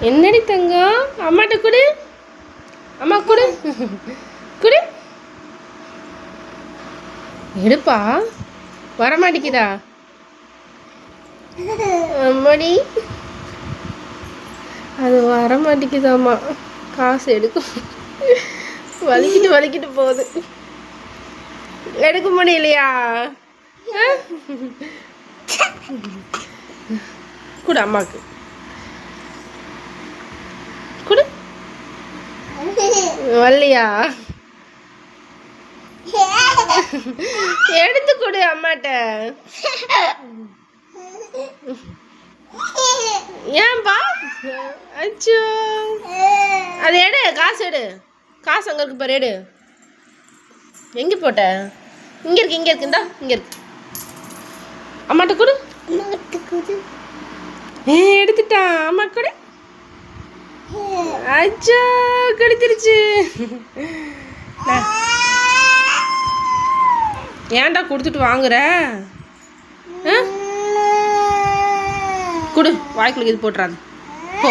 என்னடி தங்கம்? அம்மாட்ட கொடு. அம்மா கொடு. கொடு. எடுப்பா. வரமாட்டேங்குதா? அம்மாடி அது வரமாட்டேங்குதாம்மா. காசு எடுக்கும். வலிக்கிட்டு போகுது. எடுக்க முடியலையா? கொடு அம்மாவுக்கு. கொடு. வரலையா? எடுத்து கொடு அம்மாட்ட. ஏன்பா? அச்சோ, அது எடு. காசு எடு. காசு அங்கே இருக்கு பாரு, எடு. எங்கே போட்ட? இங்கே இருக்கு இந்தா இங்கே இருக்கு. அம்மாட்ட கொடு. எடுத்துட்டான். அம்மா கொடு. அச்சோ, கடிச்சிருச்சு. ஏன்டா கொடுத்துட்டு வாங்குற? கொடு. வாய்க்குள்ள இது போட்டுறாது. போ.